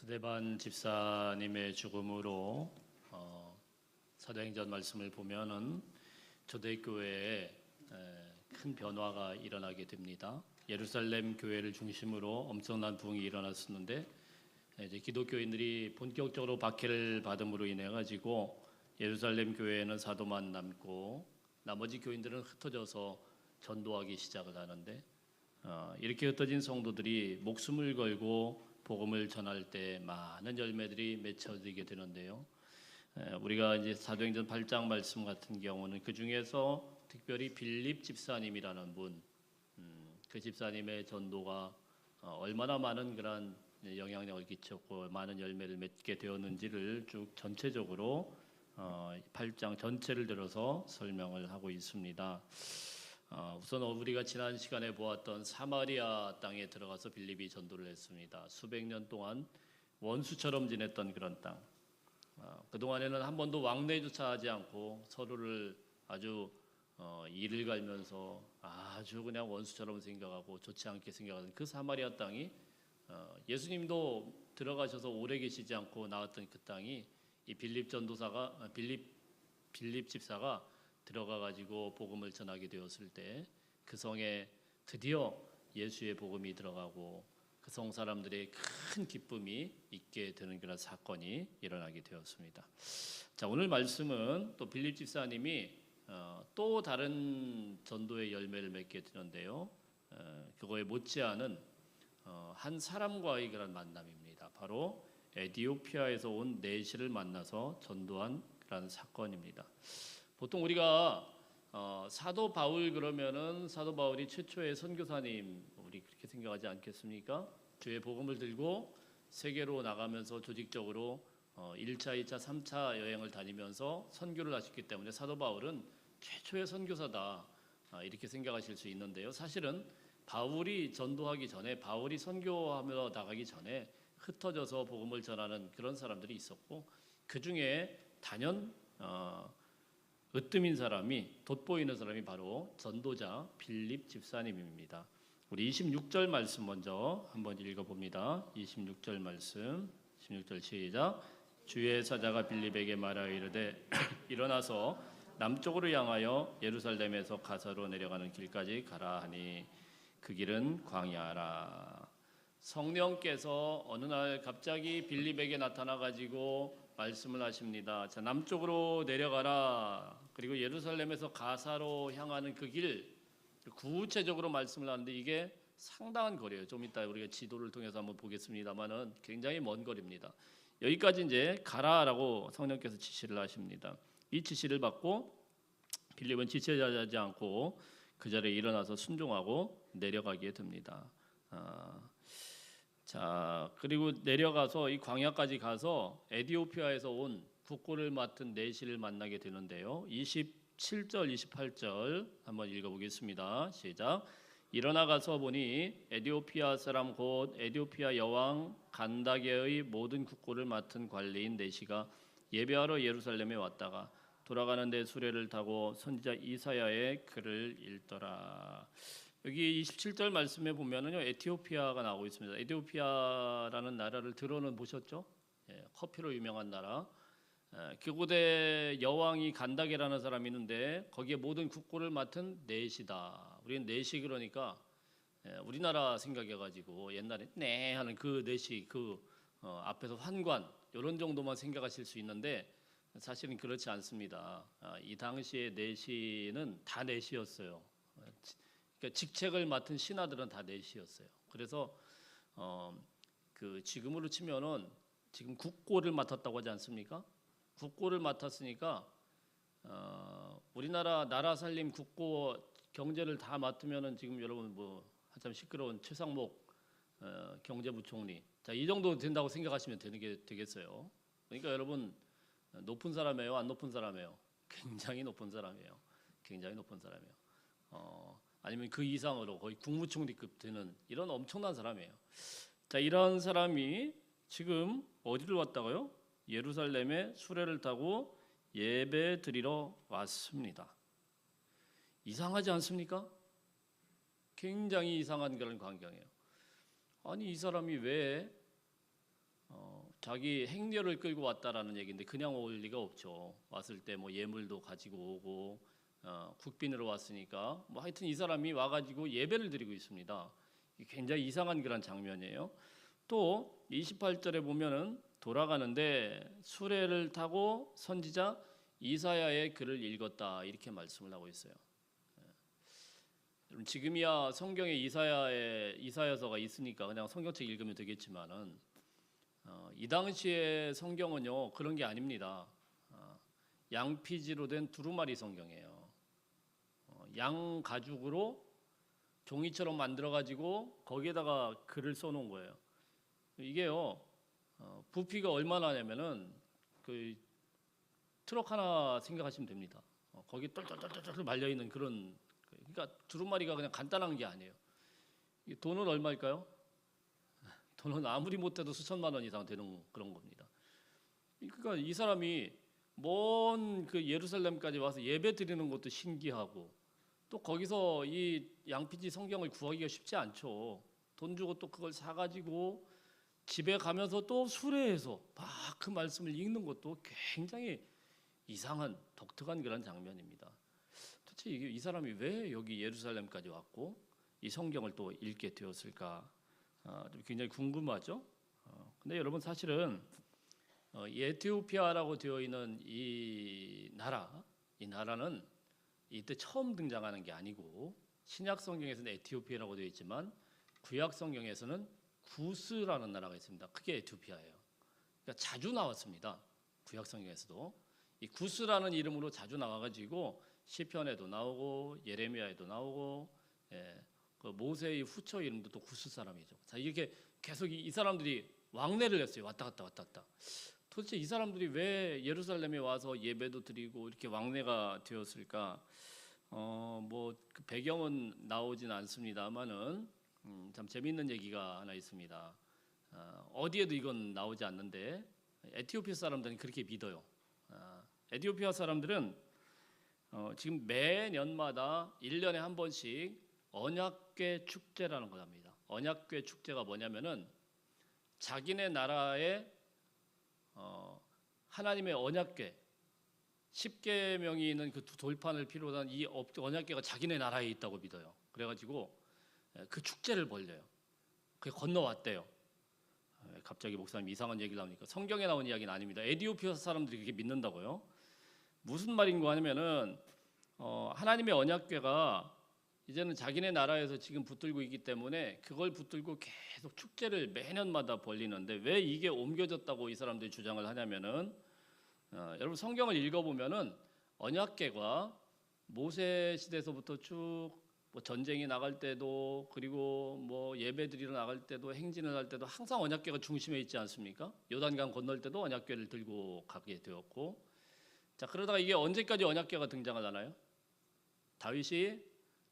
스데반 집사님의 죽음으로 사도행전 말씀을 보면은 초대교회에 큰 변화가 일어나게 됩니다. 예루살렘 교회를 중심으로 엄청난 부흥이 일어났었는데 이제 기독교인들이 본격적으로 박해를 받음으로 인해 가지고 예루살렘 교회에는 사도만 남고 나머지 교인들은 흩어져서 전도하기 시작을 하는데 이렇게 흩어진 성도들이 목숨을 걸고 복음을 전할 때 많은 열매들이 맺혀지게 되는데요. 우리가 이제 사도행전 8장 말씀 같은 경우는 그 중에서 특별히 빌립 집사님이라는 분, 그 집사님의 전도가 얼마나 많은 그런 영향력을 끼쳤고 많은 열매를 맺게 되었는지를 쭉 전체적으로 8장 전체를 들어서 설명을 하고 있습니다. 우선 우리가 지난 시간에 보았던 사마리아 땅에 들어가서 빌립이 전도를 했습니다. 수백 년 동안 원수처럼 지냈던 그런 땅. 그동안에는 한 번도 왕래조차 하지 않고 서로를 아주 이를 갈면서 아주 그냥 원수처럼 생각하고 좋지 않게 생각하는 그 사마리아 땅이 예수님도 들어가셔서 오래 계시지 않고 나왔던 그 땅이 이 빌립 전도사가 빌립 집사가 들어가 가지고 복음을 전하게 되었을 때 그 성에 드디어 예수의 복음이 들어가고 그 성 사람들의 큰 기쁨이 있게 되는 그런 사건이 일어나게 되었습니다. 자, 오늘 말씀은 또 빌립 집사님이 또 다른 전도의 열매를 맺게 되는데요. 그거에 못지않은 한 사람과의 그런 만남입니다. 바로 에티오피아에서 온 내시를 만나서 전도한 그런 사건입니다. 보통 우리가 사도 바울 그러면은 사도 바울이 최초의 선교사님 우리 그렇게 생각하지 않겠습니까? 주의 복음을 들고 세계로 나가면서 조직적으로 1차, 2차, 3차 여행을 다니면서 선교를 하셨기 때문에 사도 바울은 최초의 선교사다 이렇게 생각하실 수 있는데요. 사실은 바울이 전도하기 전에 바울이 선교하며 나가기 전에 흩어져서 복음을 전하는 그런 사람들이 있었고 그 중에 단연 으뜸인 사람이 돋보이는 사람이 바로 전도자 빌립 집사님입니다. 우리 26절 말씀 먼저 한번 읽어봅니다. 26절 말씀 16절 시작. 주의 사자가 빌립에게 말하여 이르되 일어나서 남쪽으로 향하여 예루살렘에서 가사로 내려가는 길까지 가라 하니 그 길은 광야라. 성령께서 어느 날 갑자기 빌립에게 나타나 가지고 말씀을 하십니다. 자, 남쪽으로 내려가라. 그리고 예루살렘에서 가사로 향하는 그 길 구체적으로 말씀을 하는데 이게 상당한 거리예요. 좀 이따 우리가 지도를 통해서 한번 보겠습니다만은 굉장히 먼 거리입니다. 여기까지 이제 가라라고 성령께서 지시를 하십니다. 이 지시를 받고 빌립은 지체하지 않고 그 자리에 일어나서 순종하고 내려가게 됩니다. 자, 그리고 내려가서 이 광야까지 가서 에티오피아에서 온 국고를 맡은 내시를 만나게 되는데요. 27절, 28절 한번 읽어보겠습니다. 시작. 일어나 가서 보니 에티오피아 사람 곧 에티오피아 여왕 간다게의 모든 국고를 맡은 관리인 내시가 예배하러 예루살렘에 왔다가 돌아가는데 수레를 타고 선지자 이사야의 글을 읽더라. 여기 27절 말씀에 보면은요 에티오피아가 나오고 있습니다. 에티오피아라는 나라를 들어는 보셨죠? 커피로 유명한 나라. 그곳에 여왕이 간다게라는 사람이 있는데 거기에 모든 국고를 맡은 내시다. 우리는 내시 그러니까 우리나라 생각해가지고 옛날에 네 하는 그 내시 앞에서 환관 이런 정도만 생각하실 수 있는데 사실은 그렇지 않습니다. 이 당시에 내시는 다 내시였어요. 그러니까 직책을 맡은 신하들은 다 내시였어요. 그래서 그 지금으로 치면은 지금 국고를 맡았다고 하지 않습니까? 국고를 맡았으니까 우리나라 나라 살림 국고 경제를 다 맡으면은 지금 여러분 뭐 한참 시끄러운 최상목 경제부총리 자, 이 정도 된다고 생각하시면 되는 게 되겠어요. 그러니까 여러분 높은 사람이에요, 안 높은 사람이에요? 굉장히 높은 사람이에요. 굉장히 높은 사람이에요. 아니면 그 이상으로 거의 국무총리급 되는 이런 엄청난 사람이에요. 자, 이런 사람이 지금 어디를 왔다고요? 예루살렘에 수레를 타고 예배 드리러 왔습니다. 이상하지 않습니까? 굉장히 이상한 그런 광경이에요. 아니 이 사람이 왜 자기 행렬을 끌고 왔다라는 얘기인데 그냥 올 리가 없죠. 왔을 때 뭐 예물도 가지고 오고 국빈으로 왔으니까 뭐 하여튼 이 사람이 와가지고 예배를 드리고 있습니다. 굉장히 이상한 그런 장면이에요. 또 28절에 보면은 돌아가는데 수레를 타고 선지자 이사야의 글을 읽었다 이렇게 말씀을 하고 있어요. 여러분 지금이야 성경에 이사야서가 있으니까 그냥 성경책 읽으면 되겠지만은 이 당시의 성경은요 그런 게 아닙니다. 양피지로 된 두루마리 성경이에요. 양 가죽으로 종이처럼 만들어 가지고 거기에다가 글을 써놓은 거예요. 이게요 부피가 얼마나 하냐면은 그 트럭 하나 생각하시면 됩니다. 거기 똘똘똘똘 말려 있는 그런 그러니까 두루마리가 그냥 간단한 게 아니에요. 돈은 얼마일까요? 돈은 아무리 못해도 수천만 원 이상 되는 그런 겁니다. 그러니까 이 사람이 먼 그 예루살렘까지 와서 예배 드리는 것도 신기하고 또 거기서 이 양피지 성경을 구하기가 쉽지 않죠. 돈 주고 또 그걸 사가지고 집에 가면서 또 수레에서 막 그 말씀을 읽는 것도 굉장히 이상한 독특한 그런 장면입니다. 도대체 이 사람이 왜 여기 예루살렘까지 왔고 이 성경을 또 읽게 되었을까? 좀 굉장히 궁금하죠. 근데 여러분 사실은 에티오피아라고 되어 있는 이 나라는 이때 처음 등장하는 게 아니고 신약 성경에서는 에티오피아라고 되어 있지만 구약 성경에서는 구스라는 나라가 있습니다. 그게 에티오피아예요. 그러니까 자주 나왔습니다. 구약 성경에서도 이 구스라는 이름으로 자주 나와가지고 시편에도 나오고 예레미야에도 나오고 그 모세의 후처 이름도 또 구스 사람이죠. 자 이렇게 계속 이 사람들이 왕래를 했어요. 왔다 갔다. 도대체 이 사람들이 왜 예루살렘에 와서 예배도 드리고 이렇게 왕래가 되었을까? 뭐그 배경은 나오진 않습니다만은 참 재미있는 얘기가 하나 있습니다. 어디에도 이건 나오지 않는데 에티오피아 사람들은 그렇게 믿어요. 에티오피아 사람들은 지금 매년마다 1년에 한 번씩 언약궤 축제라는 걸 합니다. 언약궤 축제가 뭐냐면은 자기네 나라에 하나님의 언약궤 10계명이 있는 그 돌판을 필요로 한 이 언약궤가 자기네 나라에 있다고 믿어요. 그래가지고 그 축제를 벌려요. 그게 건너왔대요. 갑자기 목사님 이상한 얘기를 하니까 성경에 나온 이야기는 아닙니다. 에티오피아 사람들이 그렇게 믿는다고요. 무슨 말인가 하면은 하나님의 언약궤가 이제는 자기네 나라에서 지금 붙들고 있기 때문에 그걸 붙들고 계속 축제를 매년마다 벌리는데 왜 이게 옮겨졌다고 이 사람들이 주장을 하냐면은 여러분 성경을 읽어보면은 언약궤가 모세 시대에서부터 쭉 뭐 전쟁이 나갈 때도 그리고 뭐 예배 드리러 나갈 때도 행진을 할 때도 항상 언약궤가 중심에 있지 않습니까? 요단강 건널 때도 언약궤를 들고 가게 되었고 자 그러다가 이게 언제까지 언약궤가 등장을 하나요? 다윗이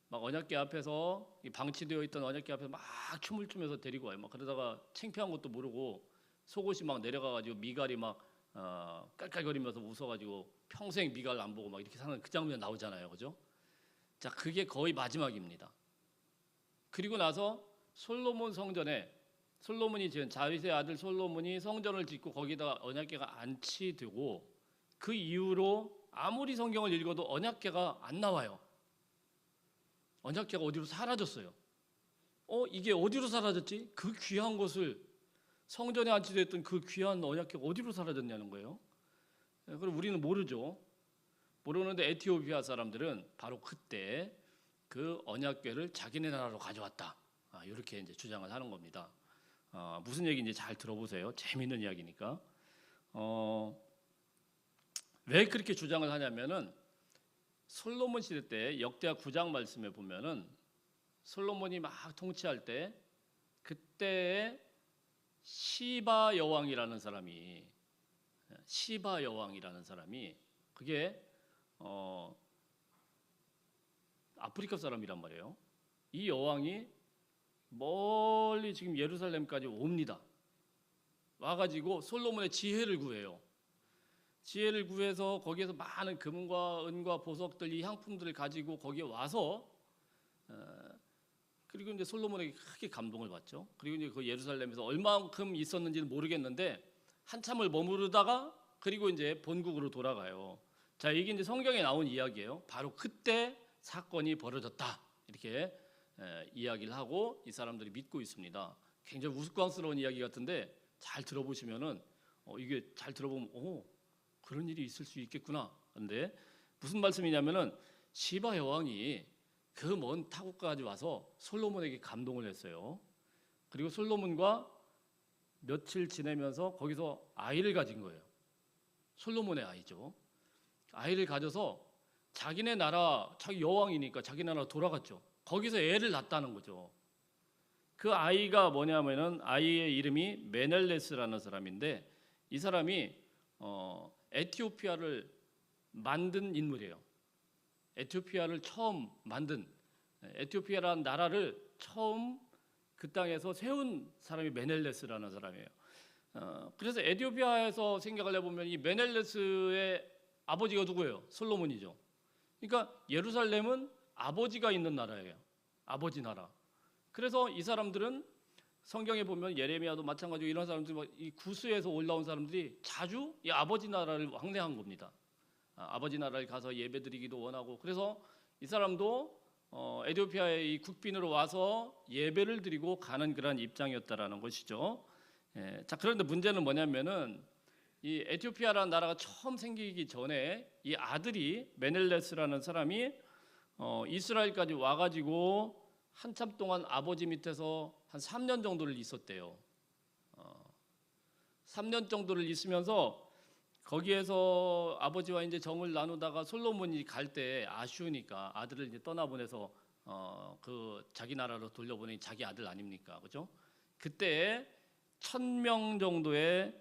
막 언약궤 앞에서 방치되어 있던 언약궤 앞에서 막 춤을 추면서 데리고 와요. 막 그러다가 창피한 것도 모르고 속옷이 막 내려가가지고 미갈이 막 깔깔거리면서 웃어가지고 평생 미갈 안 보고 막 이렇게 사는 그 장면 나오잖아요, 그죠? 자 그게 거의 마지막입니다. 그리고 나서 솔로몬 성전에 솔로몬이 지은 다윗의 아들 솔로몬이 성전을 짓고 거기다가 언약궤가 안치되고 그 이후로 아무리 성경을 읽어도 언약궤가 안 나와요. 언약궤가 어디로 사라졌어요. 이게 어디로 사라졌지? 그 귀한 것을 성전에 안치됐던 그 귀한 언약궤가 어디로 사라졌냐는 거예요. 그럼 우리는 모르죠. 모르는데 에티오피아 사람들은 바로 그때 그 언약궤를 자기네 나라로 가져왔다. 이렇게 이제 주장을 하는 겁니다. 무슨 얘기인지 잘 들어보세요. 재미있는 이야기니까. 왜 그렇게 주장을 하냐면은 솔로몬 시대 때 역대하 9장 말씀에 보면은 솔로몬이 막 통치할 때 그때에 시바 여왕이라는 사람이 그게 아프리카 사람이란 말이에요. 이 여왕이 멀리 지금 예루살렘까지 옵니다. 와가지고 솔로몬의 지혜를 구해요. 지혜를 구해서 거기에서 많은 금과 은과 보석들 이 향품들을 가지고 거기에 와서 그리고 이제 솔로몬에게 크게 감동을 받죠. 그리고 이제 그 예루살렘에서 얼마만큼 있었는지는 모르겠는데 한참을 머무르다가 그리고 이제 본국으로 돌아가요. 자, 이게 이제 성경에 나온 이야기예요. 바로 그때 사건이 벌어졌다. 이렇게 이야기를 하고 이 사람들이 믿고 있습니다. 굉장히 우스꽝스러운 이야기 같은데 잘 들어보시면은 이게 잘 들어보면 그런 일이 있을 수 있겠구나. 근데 무슨 말씀이냐면은 시바 여왕이 그 먼 타국까지 와서 솔로몬에게 감동을 했어요. 그리고 솔로몬과 며칠 지내면서 거기서 아이를 가진 거예요. 솔로몬의 아이죠. 아이를 가져서 자기네 나라, 자기 여왕이니까 자기 나라 돌아갔죠. 거기서 애를 낳았다는 거죠. 그 아이가 뭐냐면은 아이의 이름이 메넬레스라는 사람인데 이 사람이 에티오피아를 만든 인물이에요. 에티오피아를 처음 만든, 에티오피아라는 나라를 처음 그 땅에서 세운 사람이 메넬레스라는 사람이에요. 그래서 에티오피아에서 생각을 해보면 이 메넬레스의 아버지가 누구예요? 솔로몬이죠. 그러니까 예루살렘은 아버지가 있는 나라예요. 아버지 나라. 그래서 이 사람들은 성경에 보면 예레미야도 마찬가지고 이런 사람들이 이 구스에서 올라온 사람들이 자주 이 아버지 나라를 왕래한 겁니다. 아버지 나라를 가서 예배드리기도 원하고 그래서 이 사람도 에티오피아의 이 국빈으로 와서 예배를 드리고 가는 그런 입장이었다라는 것이죠. 자, 그런데 문제는 뭐냐면은 이 에티오피아라는 나라가 처음 생기기 전에 이 아들이 메넬레스라는 사람이 이스라엘까지 와가지고 한참 동안 아버지 밑에서 한 3년 정도를 있었대요. 3년 정도를 있으면서 거기에서 아버지와 이제 정을 나누다가 솔로몬이 갈 때 아쉬우니까 아들을 이제 떠나보내서 그 자기 나라로 돌려보내니 자기 아들 아닙니까, 그죠? 그때 1,000명 정도의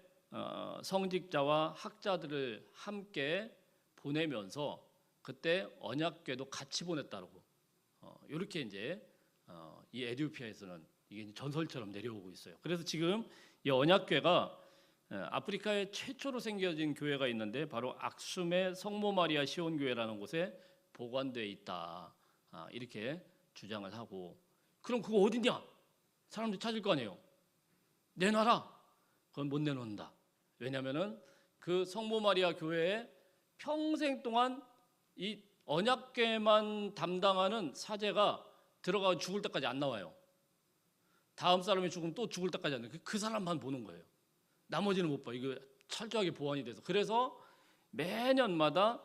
성직자와 학자들을 함께 보내면서 그때 언약궤도 같이 보냈다고 이렇게 이제 이 에티오피아에서는 이게 이제 전설처럼 내려오고 있어요. 그래서 지금 이 언약궤가 아프리카에 최초로 생겨진 교회가 있는데 바로 악숨의 성모 마리아 시온 교회라는 곳에 보관되어 있다. 이렇게 주장을 하고 그럼 그거 어디냐? 사람들이 찾을 거 아니에요. 내놔라. 그건 못 내놓는다. 왜냐하면은 그 성모 마리아 교회에 평생 동안 이 언약궤만 담당하는 사제가 들어가 죽을 때까지 안 나와요. 다음 사람이 죽으면 또 죽을 때까지 안 나와요. 그 사람만 보는 거예요. 나머지는 못 봐. 이거 철저하게 보완이 돼서 그래서 매년마다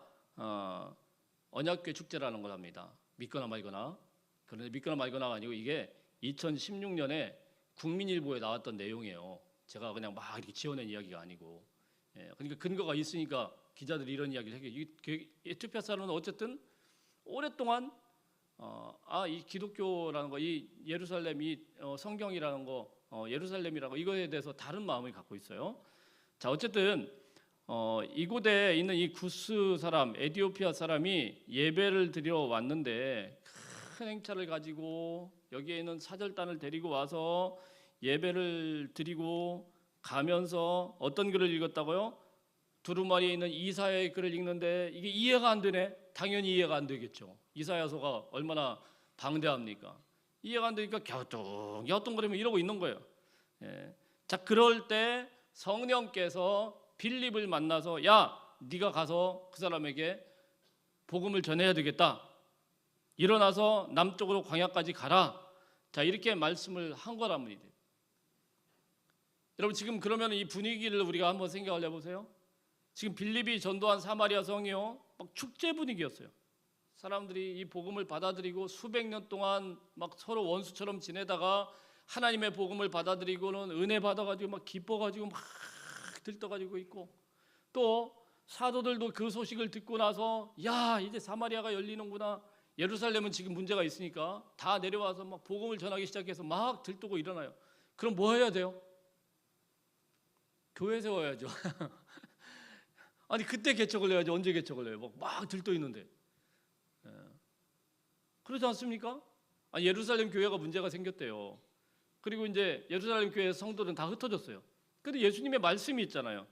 언약궤 축제라는 걸 합니다. 믿거나 말거나. 그런데 믿거나 말거나가 아니고 이게 2016년에 국민일보에 나왔던 내용이에요. 제가 그냥 막 이렇게 지어낸 이야기가 아니고. 그러니까 근거가 있으니까 기자들이 이런 이야기를 해요. 에티오피아 사람은 어쨌든 오랫동안 이 기독교라는 거, 이 예루살렘, 이 성경이라는 거, 예루살렘이라고 이거에 대해서 다른 마음을 갖고 있어요. 자, 어쨌든 이곳에 있는 이 구스 사람, 에티오피아 사람이 예배를 드려 왔는데 큰 행차를 가지고 여기에 있는 사절단을 데리고 와서 예배를 드리고 가면서 어떤 글을 읽었다고요? 두루마리에 있는 이사야의 글을 읽는데 이게 이해가 안 되네. 당연히 이해가 안 되겠죠. 이사야서가 얼마나 방대합니까? 이해가 안 되니까 갸우뚱갸우뚱거리면 이러고 있는 거예요. 자, 그럴 때 성령께서 빌립을 만나서 야, 네가 가서 그 사람에게 복음을 전해야 되겠다. 일어나서 남쪽으로 광야까지 가라. 자, 이렇게 말씀을 한 거란 말이에요. 여러분 지금 그러면 이 분위기를 우리가 한번 생각을 해보세요. 지금 빌립이 전도한 사마리아 성이요, 막 축제 분위기였어요. 사람들이 이 복음을 받아들이고 수백 년 동안 막 서로 원수처럼 지내다가 하나님의 복음을 받아들이고는 은혜 받아가지고 막 기뻐가지고 막 들떠가지고 있고 또 사도들도 그 소식을 듣고 나서 야, 이제 사마리아가 열리는구나. 예루살렘은 지금 문제가 있으니까 다 내려와서 막 복음을 전하기 시작해서 막 들뜨고 일어나요. 그럼 뭐 해야 돼요? 교회 세워야죠. 아니 그때 개척을 해야지 언제 개척을 해요? 막 들떠 있는데. 그렇지 않습니까? 예루살렘 교회가 문제가 생겼대요. 그리고 이제 예루살렘 교회 성도들은 다 흩어졌어요. 근데 예수님의 말씀이 있잖아요.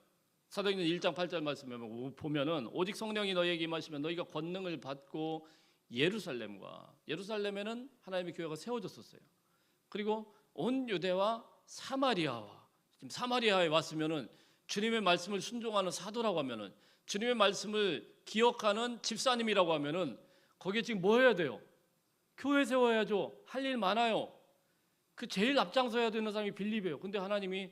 사도행전 1장 8절 말씀에 보면은 오직 성령이 너희에게 임하시면 너희가 권능을 받고 예루살렘에는 하나님의 교회가 세워졌었어요. 그리고 온 유대와 사마리아와, 지금 사마리아에 왔으면은 주님의 말씀을 순종하는 사도라고 하면은, 주님의 말씀을 기억하는 집사님이라고 하면은 거기에 지금 뭐 해야 돼요? 교회 세워야죠. 할 일 많아요. 그 제일 앞장서야 되는 사람이 빌립이에요. 근데 하나님이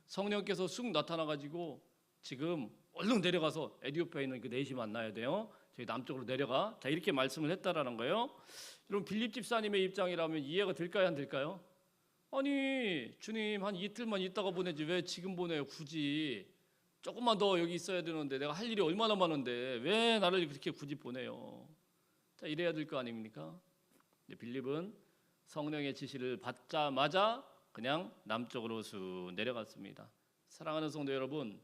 성령께서 쑥 나타나가지고 지금 얼른 내려가서 에티오피아에 있는 그 넷이 만나야 돼요. 저희 남쪽으로 내려가. 자, 이렇게 말씀을 했다라는 거예요. 여러분, 빌립 집사님의 입장이라면 이해가 될까요, 안 될까요? 아니, 주님 한 이틀만 있다가 보내지 왜 지금 보내요? 굳이 조금만 더 여기 있어야 되는데, 내가 할 일이 얼마나 많은데 왜 나를 그렇게 굳이 보내요? 자, 이래야 될 거 아닙니까? 빌립은 성령의 지시를 받자마자 그냥 남쪽으로 쑥 내려갔습니다. 사랑하는 성도 여러분,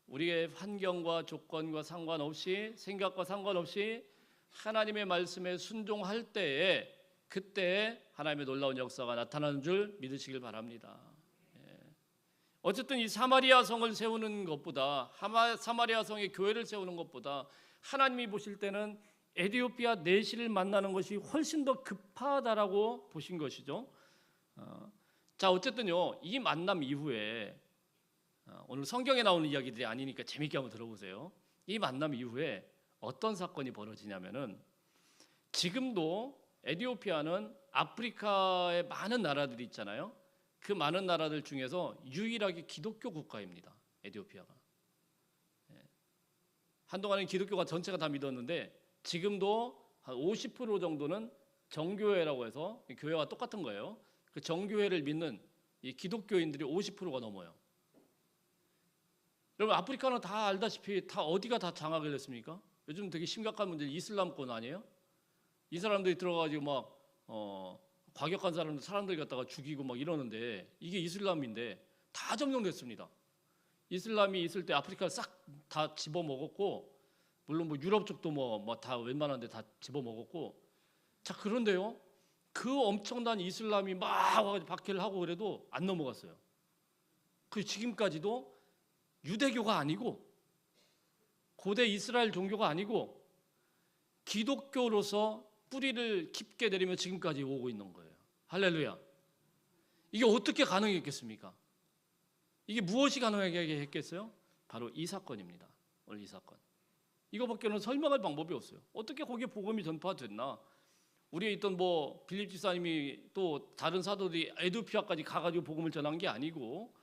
우리의 환경과 조건과 상관없이, 생각과 상관없이 하나님의 말씀에 순종할 때에, 그때 하나님의 놀라운 역사가 나타나는 줄 믿으시길 바랍니다. 어쨌든 이 사마리아 성을 세우는 것보다, 사마리아 성의 교회를 세우는 것보다 하나님이 보실 때는 에티오피아 내시를 만나는 것이 훨씬 더 급하다라고 보신 것이죠. 자, 어쨌든요, 이 만남 이후에, 오늘 성경에 나오는 이야기들이 아니니까 재밌게 한번 들어보세요. 이 만남 이후에 어떤 사건이 벌어지냐면은, 지금도 에티오피아는 아프리카의 많은 나라들이 있잖아요. 그 많은 나라들 중에서 유일하게 기독교 국가입니다. 에티오피아가. 한동안은 기독교가 전체가 다 믿었는데 지금도 한 50% 정도는 정교회라고 해서 교회와 똑같은 거예요. 그 정교회를 믿는 이 기독교인들이 50%가 넘어요. 여러분, 아프리카는 다 알다시피 다 어디가 다 장악을 했습니까? 요즘 되게 심각한 문제, 이슬람권 아니에요? 이 사람들이 들어가지고 막 과격한 사람들 갖다가 죽이고 막 이러는데, 이게 이슬람인데 다 점령됐습니다. 이슬람이 있을 때 아프리카를 싹 다 집어먹었고, 물론 뭐 유럽 쪽도 뭐 다 웬만한데 다 집어먹었고. 자, 그런데요, 그 엄청난 이슬람이 막 와가지고 박해를 하고 그래도 안 넘어갔어요. 그 지금까지도 유대교가 아니고 고대 이스라엘 종교가 아니고 기독교로서 뿌리를 깊게 내리며 지금까지 오고 있는 거예요. 할렐루야. 이게 어떻게 가능했겠습니까? 이게 무엇이 가능하게 했겠어요? 바로 이 사건입니다. 오늘 이 사건. 이거밖에는 설명할 방법이 없어요. 어떻게 거기에 복음이 전파됐나? 우리에 있던 뭐 빌립 집사님이 또 다른 사도들이 에티오피아까지 가가지고 복음을 전한 게 아니고,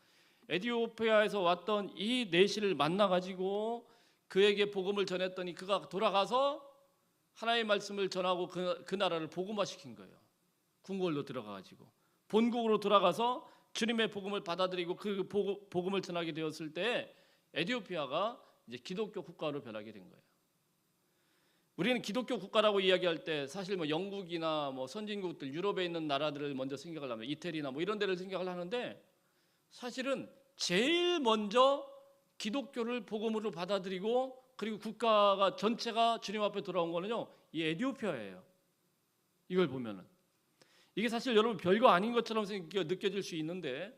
에티오피아에서 왔던 이 내시를 만나가지고 그에게 복음을 전했더니 그가 돌아가서 하나님의 말씀을 전하고 그 나라를 복음화시킨 거예요. 궁궐로 들어가가지고 본국으로 돌아가서 주님의 복음을 받아들이고 그 복음을 전하게 되었을 때 에티오피아가 이제 기독교 국가로 변하게 된 거예요. 우리는 기독교 국가라고 이야기할 때 사실 뭐 영국이나 뭐 선진국들, 유럽에 있는 나라들을 먼저 생각을 하면, 이태리나 뭐 이런 데를 생각을 하는데, 사실은 제일 먼저 기독교를 복음으로 받아들이고 그리고 국가가 전체가 주님 앞에 돌아온 거는요, 이 에티오피아예요. 이걸 보면은 이게 사실 여러분 별거 아닌 것처럼 느껴질 수 있는데,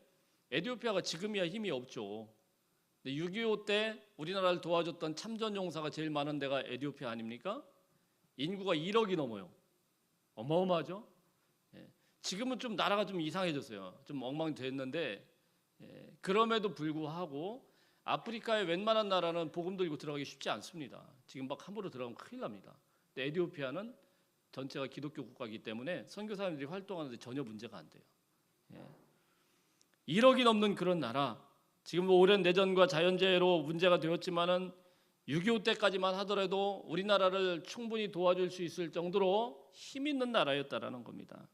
에티오피아가 지금이야 힘이 없죠. 6.25 때 우리나라를 도와줬던 참전용사가 제일 많은 데가 에티오피아 아닙니까? 인구가 1억이 넘어요. 어마어마하죠. 지금은 좀 나라가 좀 이상해졌어요. 좀 엉망됐는데, 그럼에도 불구하고 아프리카의 웬만한 나라는 복음 들고 들어가기 쉽지 않습니다. 지금 막 함부로 들어가면 큰일 납니다. 근데 에티오피아는 전체가 기독교 국가이기 때문에 선교사님들이 활동하는데 전혀 문제가 안 돼요. 1억이 넘는 그런 나라, 지금 오랜 내전과 자연재해로 문제가 되었지만은 6.25 때까지만 하더라도 우리나라를 충분히 도와줄 수 있을 정도로 힘 있는 나라였다라는 겁니다.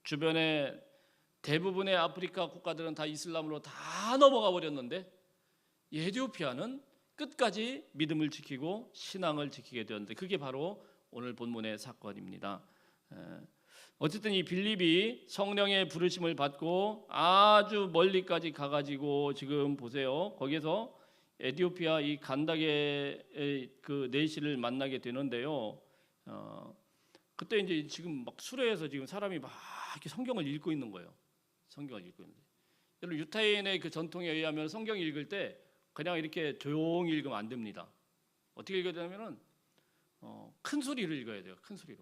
주변에 대부분의 아프리카 국가들은 다 이슬람으로 다 넘어가 버렸는데, 에티오피아는 끝까지 믿음을 지키고 신앙을 지키게 되었는데, 그게 바로 오늘 본문의 사건입니다. 어쨌든 이 빌립이 성령의 부르심을 받고 아주 멀리까지 가가지고, 지금 보세요, 거기서 에티오피아 이 간다게의 그 내시를 만나게 되는데요. 그때 이제 지금 막 수레에서 지금 사람이 막 이렇게 성경을 읽고 있는 거예요. 성경을 읽고 있는데, 여러분 유타인의 그 전통에 의하면 성경 읽을 때 그냥 이렇게 조용히 읽으면 안 됩니다. 어떻게 읽어야 되냐면은 큰 소리로 읽어야 돼요. 큰 소리로.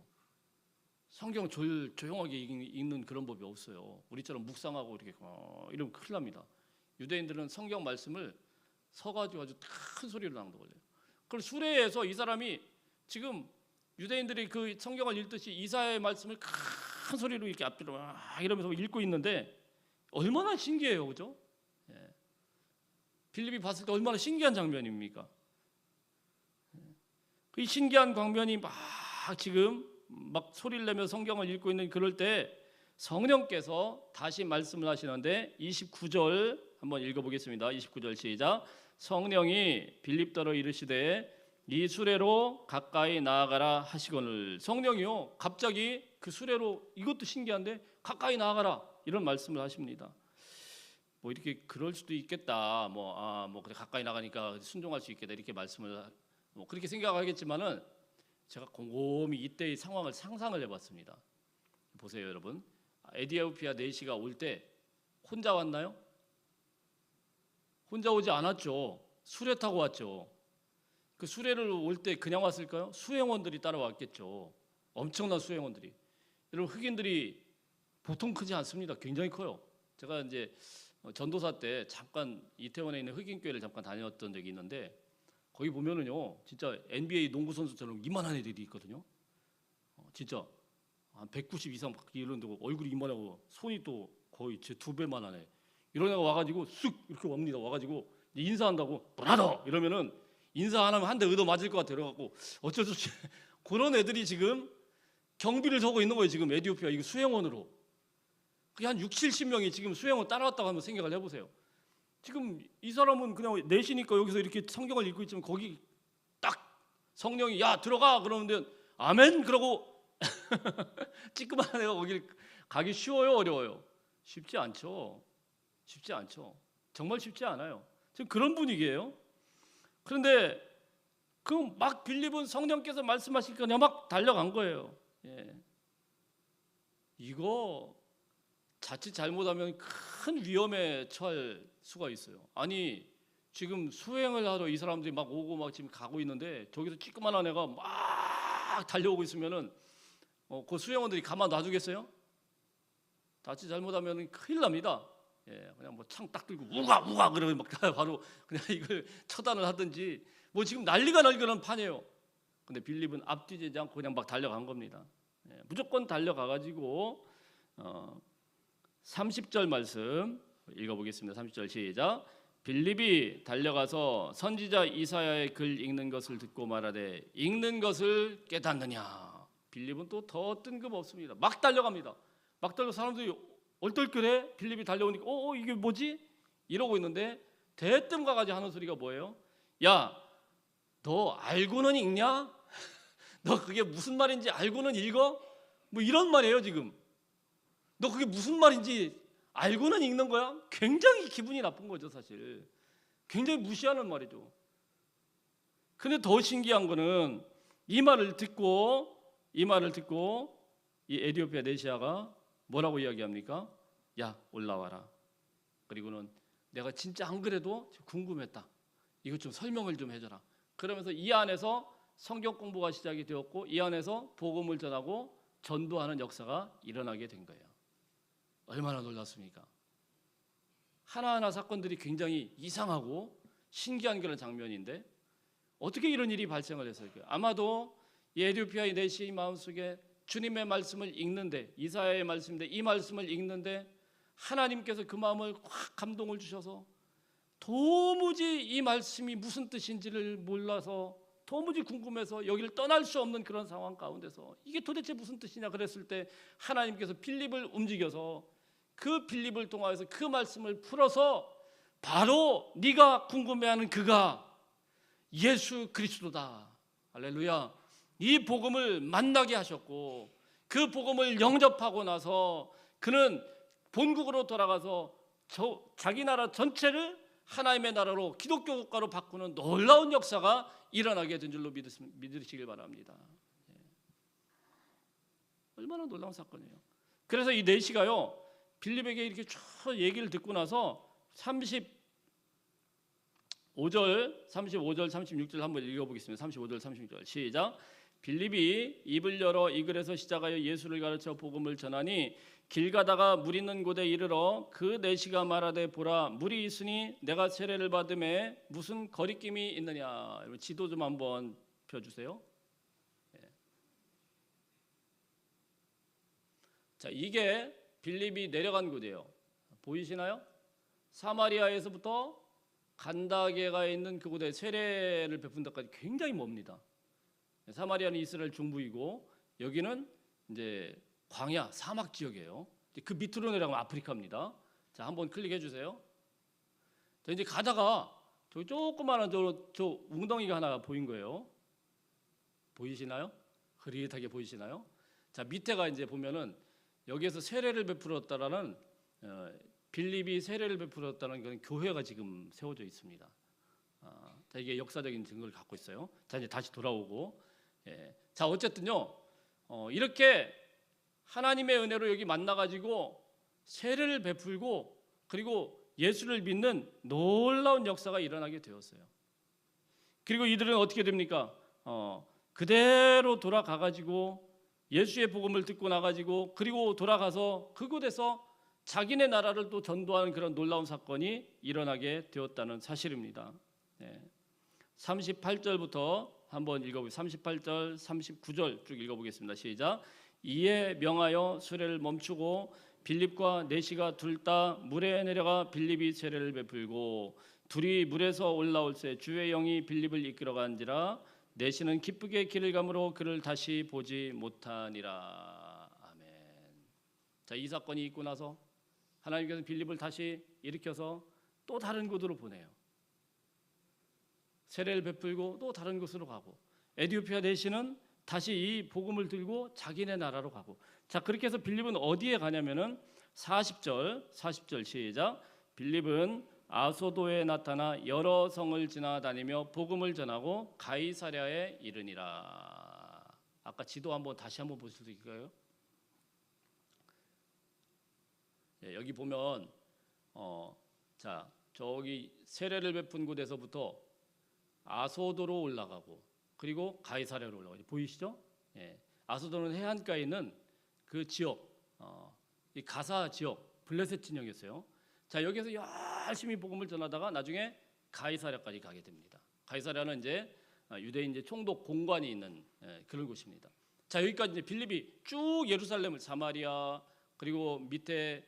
성경 조용하게 읽는 그런 법이 없어요. 우리처럼 묵상하고 이렇게 이러면 큰일 납니다. 유대인들은 성경 말씀을 서가지고 아주 큰 소리로 낭독을 해요. 그걸 수레에서 이 사람이 지금 유대인들이 그 성경을 읽듯이 이사야의 말씀을 큰 소리로 이렇게 앞뒤로 막 이러면서 읽고 있는데 얼마나 신기해요, 그죠? 예. 빌립이 봤을 때 얼마나 신기한 장면입니까? 그 신기한 광면이 막 지금 막 소리를 내며 성경을 읽고 있는 그럴 때 성령께서 다시 말씀을 하시는데 29절 한번 읽어보겠습니다. 29절 시작. 성령이 빌립더러 이르시되 이 수레로 가까이 나아가라 하시거늘. 성령이요 갑자기 그 수레로, 이것도 신기한데 가까이 나아가라 이런 말씀을 하십니다. 뭐 이렇게 그럴 수도 있겠다. 뭐 그래 가까이 나가니까 순종할 수 있겠다 이렇게 말씀을 뭐 그렇게 생각하겠지만은 제가 곰곰이 이때의 상황을 상상을 해봤습니다. 보세요, 여러분. 에디오피아 내시가 올 때 혼자 왔나요? 혼자 오지 않았죠. 수레 타고 왔죠. 그 수레를 올 때 그냥 왔을까요? 수행원들이 따라왔겠죠. 엄청난 수행원들이. 여러분, 흑인들이 보통 크지 않습니다. 굉장히 커요. 제가 이제 전도사 때 잠깐 이태원에 있는 흑인 교회를 잠깐 다녔던 적이 있는데 거기 보면은요, 진짜 NBA 농구 선수처럼 이만한 애들이 있거든요. 진짜 한 190 이상 이런데 얼굴이 이만하고 손이 또 거의 제 2배만 하네. 이런 애가 와가지고 쑥 이렇게 옵니다. 와가지고 인사한다고 브라더 이러면은 인사 안 하면 한 대 얻어 맞을 것 같아. 그래갖고 어쩔 수 없이 그런 애들이 지금 경비를 서고 있는 거예요. 지금 에티오피아 이거 수행원으로. 그게 한 60-70명이 지금 수행원 따라왔다고 한번 생각을 해보세요. 지금 이 사람은 그냥 내시니까 여기서 이렇게 성경을 읽고 있지만 거기 딱 성령이 야 들어가 그러는데 아멘 그러고 찌끄만 애가 거길 가기 쉬워요, 어려워요? 쉽지 않죠. 쉽지 않죠. 정말 쉽지 않아요. 지금 그런 분위기예요. 그런데 그 막 빌립은 성령께서 말씀하시니까 그냥 막 달려간 거예요. 예. 이거 자칫 잘못하면 큰 위험에 처할 수가 있어요. 아니 지금 수행을 하러 이 사람들이 막 오고 막 지금 가고 있는데 저기서 찌끄만한 애가 막 달려오고 있으면은 그 수행원들이 가만 놔두겠어요? 자칫 잘못하면 큰일 납니다. 예, 그냥 뭐 창 딱 들고 우가 그러면 막 바로 그냥 이걸 처단을 하든지 뭐 지금 난리가 나는 판이에요. 근데 빌립은 앞뒤지지 않고 그냥 막 달려간 겁니다. 예, 무조건 달려가가지고 30절 말씀 읽어보겠습니다. 30절 시작. 빌립이 달려가서 선지자 이사야의 글 읽는 것을 듣고 말하되 읽는 것을 깨닫느냐. 빌립은 또 더 뜬금없습니다. 막 달려갑니다. 막 달려 사람들이 얼떨결에 빌립이 달려오니까 이게 뭐지? 이러고 있는데 대뜸 가가지고 하는 소리가 뭐예요? 야, 너 알고는 읽냐? 너 그게 무슨 말인지 알고는 읽어? 뭐 이런 말이에요 지금. 너 그게 무슨 말인지 알고는 읽는 거야? 굉장히 기분이 나쁜 거죠 사실. 굉장히 무시하는 말이죠. 근데 더 신기한 거는 이 말을 듣고 이 에티오피아 내시아가 뭐라고 이야기합니까? 야 올라와라. 그리고는 내가 진짜 안 그래도 궁금했다. 이것 좀 설명을 좀 해줘라. 그러면서 이 안에서 성경 공부가 시작이 되었고 이 안에서 복음을 전하고 전도하는 역사가 일어나게 된 거예요. 얼마나 놀랐습니까? 하나하나 사건들이 굉장히 이상하고 신기한 그런 장면인데 어떻게 이런 일이 발생을 했을까요? 아마도 이 에티오피아의 내시의 마음속에 주님의 말씀을 읽는데 이사야의 말씀인데 이 말씀을 읽는데 하나님께서 그 마음을 확 감동을 주셔서 도무지 이 말씀이 무슨 뜻인지를 몰라서 도무지 궁금해서 여기를 떠날 수 없는 그런 상황 가운데서 이게 도대체 무슨 뜻이냐 그랬을 때 하나님께서 빌립을 움직여서 그 빌립을 통하여서 그 말씀을 풀어서 바로 네가 궁금해하는 그가 예수 그리스도다. 할렐루야. 이 복음을 만나게 하셨고 그 복음을 영접하고 나서 그는 본국으로 돌아가서 자기 나라 전체를 하나님의 나라로 기독교 국가로 바꾸는 놀라운 역사가 일어나게 된 줄로 믿으시길 바랍니다. 얼마나 놀라운 사건이에요. 그래서 이 내시가요 빌립에게 이렇게 쭉 얘기를 듣고 나서 35절, 36절 한번 읽어보겠습니다. 35절, 36절 시작. 빌립이 입을 열어 이 글에서 시작하여 예수를 가르쳐 복음을 전하니 길 가다가 물 있는 곳에 이르러 그 내시가 말하되 보라 물이 있으니 내가 세례를 받음에 무슨 거리낌이 있느냐. 지도 좀 한번 펴주세요. 자, 이게 빌립이 내려간 곳이에요. 보이시나요? 사마리아에서부터 간다게가 있는 그곳에 세례를 베푼 데까지 굉장히 멉니다. 사마리아는 이스라엘 중부이고 여기는 이제 광야 사막 지역이에요. 그 밑으로 내려가면 아프리카입니다. 자, 한번 클릭해 주세요. 자, 이제 가다가 저기 조그마한 저 웅덩이가 하나 보인 거예요. 보이시나요? 흐릿하게 보이시나요? 자, 밑에가 이제 보면은 여기에서 세례를 베풀었다라는 빌립이 세례를 베풀었다는 그런 교회가 지금 세워져 있습니다. 자, 이게 역사적인 증거를 갖고 있어요. 자, 이제 다시 돌아오고, 자, 어쨌든요, 이렇게 하나님의 은혜로 여기 만나가지고 세례를 베풀고 그리고 예수를 믿는 놀라운 역사가 일어나게 되었어요. 그리고 이들은 어떻게 됩니까? 그대로 돌아가가지고 예수의 복음을 듣고 나가지고 그리고 돌아가서 그곳에서 자기네 나라를 또 전도하는 그런 놀라운 사건이 일어나게 되었다는 사실입니다. 38절부터 한번 읽어보겠습니다. 38절, 39절 쭉 읽어보겠습니다. 시작. 이에 명하여 수레를 멈추고 빌립과 내시가 둘 다 물에 내려가 빌립이 세례를 베풀고 둘이 물에서 올라올새 주의 영이 빌립을 이끌어간지라 내시는 기쁘게 길을 가므로 그를 다시 보지 못하니라. 아멘. 자, 이 사건이 있고 나서 하나님께서 빌립을 다시 일으켜서 또 다른 곳으로 보내요. 세례를 베풀고 또 다른 곳으로 가고 에티오피아 내시는 다시 이 복음을 들고 자기네 나라로 가고. 자, 그렇게 해서 빌립은 어디에 가냐면은 40절 시작. 빌립은 아소도에 나타나 여러 성을 지나다니며 복음을 전하고 가이사랴에 이르니라. 아까 지도 한번 다시 한번 보실 수 있을까요? 여기 보면 자, 저기 세례를 베푼 곳에서부터 아소도로 올라가고 그리고 가이사랴로 올라가죠. 보이시죠? 아소도는 해안가에 있는 그 지역, 이 가사 지역, 블레셋 진영이었어요. 자, 여기서 열심히 복음을 전하다가 나중에 가이사랴까지 가게 됩니다. 가이사랴는 이제 유대인 이제 총독 공관이 있는 그런 곳입니다. 자, 여기까지 이제 빌립이 쭉 예루살렘을 사마리아 그리고 밑에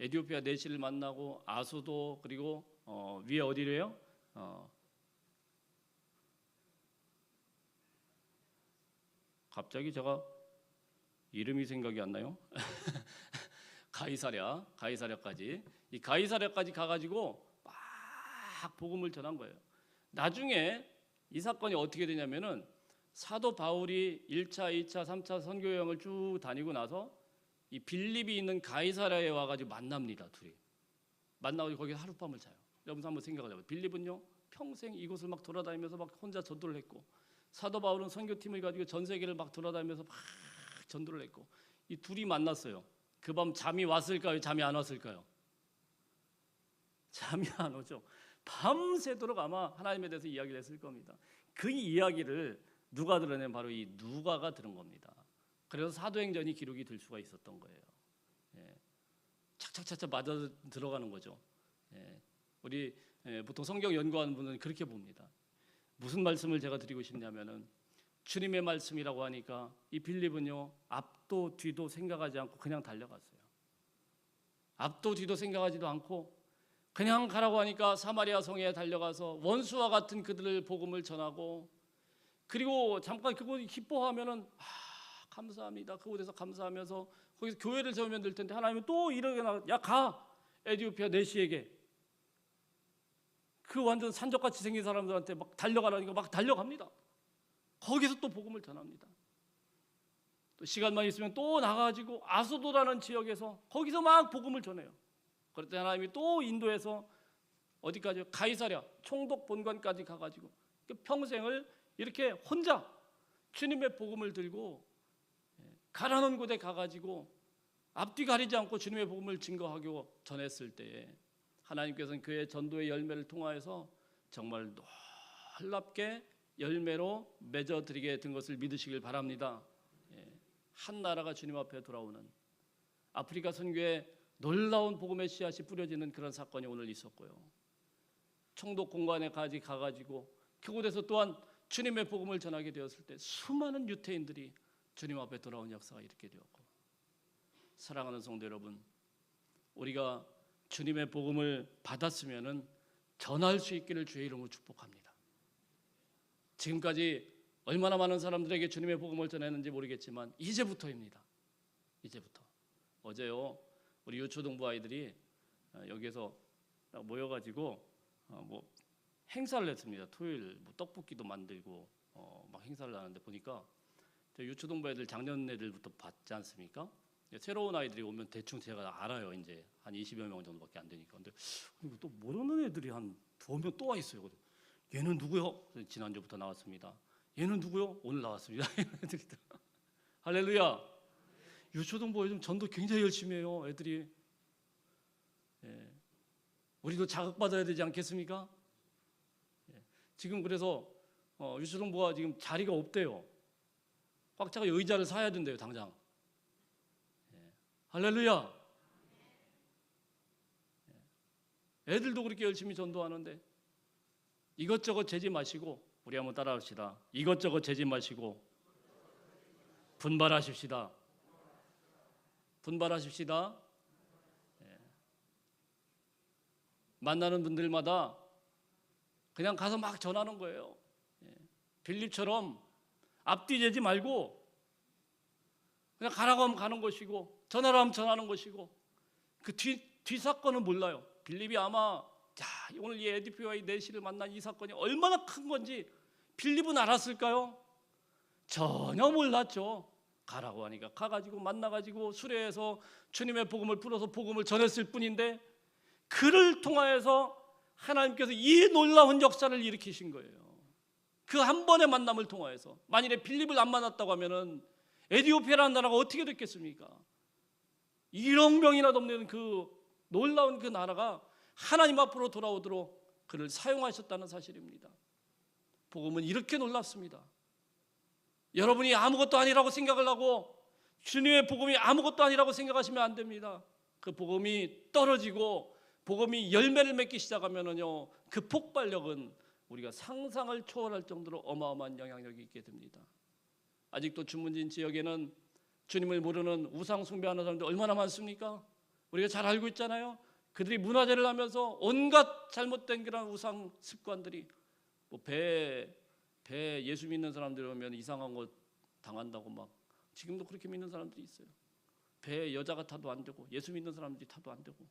에티오피아 내시를 만나고 아소도 그리고 위에 어디래요? 갑자기 제가 이름이 생각이 안 나요. 가이사랴까지 이 가이사랴까지 가가지고 막 복음을 전한 거예요. 나중에 이 사건이 어떻게 되냐면은 사도 바울이 1차, 2차, 3차 선교 여행을 쭉 다니고 나서 이 빌립이 있는 가이사랴에 와가지고 만납니다. 둘이 만나고 거기서 하룻밤을 자요. 여러분 한번 생각을 해봐요. 빌립은요 평생 이곳을 막 돌아다니면서 막 혼자 전도를 했고 사도 바울은 선교팀을 가지고 전 세계를 막 돌아다니면서 막 전도를 했고 이 둘이 만났어요. 그 밤 잠이 왔을까요? 잠이 안 왔을까요? 잠이 안 오죠. 밤새도록 아마 하나님에 대해서 이야기를 했을 겁니다. 그 이야기를 누가 들어낸 바로 이 누가가 들은 겁니다. 그래서 사도행전이 기록이 될 수가 있었던 거예요. 착착착착 맞아 들어가는 거죠. 우리 보통 성경 연구하는 분은 그렇게 봅니다. 무슨 말씀을 제가 드리고 싶냐면은 주님의 말씀이라고 하니까 이 빌립은요 앞도 뒤도 생각하지 않고 그냥 달려갔어요. 앞도 뒤도 생각하지도 않고 그냥 가라고 하니까 사마리아 성에 달려가서 원수와 같은 그들을 복음을 전하고 그리고 잠깐 그곳 기뻐하면은 감사합니다. 그곳에서 감사하면서 거기서 교회를 세우면 될 텐데 하나님은 또 이러게 야 가 에티오피아 내시에게 그 완전 산적같이 생긴 사람들한테 막 달려가라니까 막 달려갑니다. 거기서 또 복음을 전합니다. 또 시간만 있으면 또 나가가지고 아소도라는 지역에서 거기서 막 복음을 전해요. 그럴 때 하나님이 또 인도해서 어디까지요? 가이사랴 총독 본관까지 가가지고 평생을 이렇게 혼자 주님의 복음을 들고 가라는 곳에 가가지고 앞뒤 가리지 않고 주님의 복음을 증거하고 전했을 때에 하나님께서는 그의 전도의 열매를 통하여서 정말 놀랍게 열매로 맺어드리게 된 것을 믿으시길 바랍니다. 한 나라가 주님 앞에 돌아오는 아프리카 선교에 놀라운 복음의 씨앗이 뿌려지는 그런 사건이 오늘 있었고요. 총독 공관에 가가지고 그곳에서 또한 주님의 복음을 전하게 되었을 때 수많은 유태인들이 주님 앞에 돌아온 역사가 이렇게 되었고, 사랑하는 성도 여러분, 우리가 주님의 복음을 받았으면은 전할 수 있기를 주의 이름으로 축복합니다. 지금까지 얼마나 많은 사람들에게 주님의 복음을 전했는지 모르겠지만 이제부터입니다. 이제부터. 어제요, 우리 유초등부 아이들이 여기에서 모여가지고 뭐 행사를 했습니다. 토요일 뭐 떡볶이도 만들고 막 행사를 하는데 보니까 유초등부 애들 작년 애들부터 봤지 않습니까? 새로운 아이들이 오면 대충 제가 알아요. 이제 한 20여 명 정도밖에 안 되니까. 근데 또 모르는 애들이 한 2명 또 와 있어요. 얘는 누구요? 지난주부터 나왔습니다. 얘는 누구요? 오늘 나왔습니다. 할렐루야. 유초등부 요즘 전도 굉장히 열심히 해요. 애들이. 우리도 자극받아야 되지 않겠습니까? 지금 그래서 유초등부가 지금 자리가 없대요. 꽉 차가 의자를 사야 된대요, 당장. 할렐루야. 애들도 그렇게 열심히 전도하는데 이것저것 재지 마시고, 우리 한번 따라합시다. 이것저것 재지 마시고 분발하십시다. 분발하십시다. 만나는 분들마다 그냥 가서 막 전하는 거예요. 빌립처럼 앞뒤 재지 말고 그냥 가라고 하면 가는 것이고 전하라 하면 전하는 것이고, 그 뒤 사건은 몰라요. 빌립이 아마 오늘 이 에디피와 이 내시를 만난 이 사건이 얼마나 큰 건지 빌립은 알았을까요? 전혀 몰랐죠. 가라고 하니까 가가지고 만나가지고 수레에서 주님의 복음을 풀어서 복음을 전했을 뿐인데, 그를 통하여서 하나님께서 이 놀라운 역사를 일으키신 거예요. 그 한 번의 만남을 통하여서. 만일에 빌립을 안 만났다고 하면은 에디오피아라는 나라가 어떻게 됐겠습니까? 1억 명이나 넘는 그 놀라운 그 나라가 하나님 앞으로 돌아오도록 그를 사용하셨다는 사실입니다. 복음은 이렇게 놀랍습니다. 여러분이 아무것도 아니라고 생각을 하고 주님의 복음이 아무것도 아니라고 생각하시면 안 됩니다. 그 복음이 떨어지고 복음이 열매를 맺기 시작하면은요, 그 폭발력은 우리가 상상을 초월할 정도로 어마어마한 영향력이 있게 됩니다. 아직도 주문진 지역에는 주님을 모르는 우상 숭배하는 사람들 얼마나 많습니까? 우리가 잘 알고 있잖아요. 그들이 문화재를 하면서 온갖 잘못된 그런 우상 습관들이, 뭐 배 예수 믿는 사람들 오면 이상한 거 당한다고 막, 지금도 그렇게 믿는 사람들이 있어요. 배에 여자가 타도 안 되고 예수 믿는 사람들이 타도 안 되고,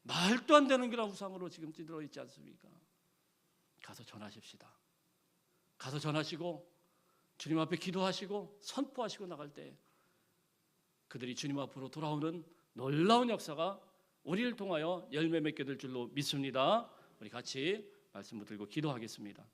말도 안 되는 그런 우상으로 지금 찌들어 있지 않습니까? 가서 전하십시다. 가서 전하시고 주님 앞에 기도하시고 선포하시고 나갈 때 그들이 주님 앞으로 돌아오는 놀라운 역사가 우리를 통하여 열매 맺게 될 줄로 믿습니다. 우리 같이 말씀 붙들고 기도하겠습니다.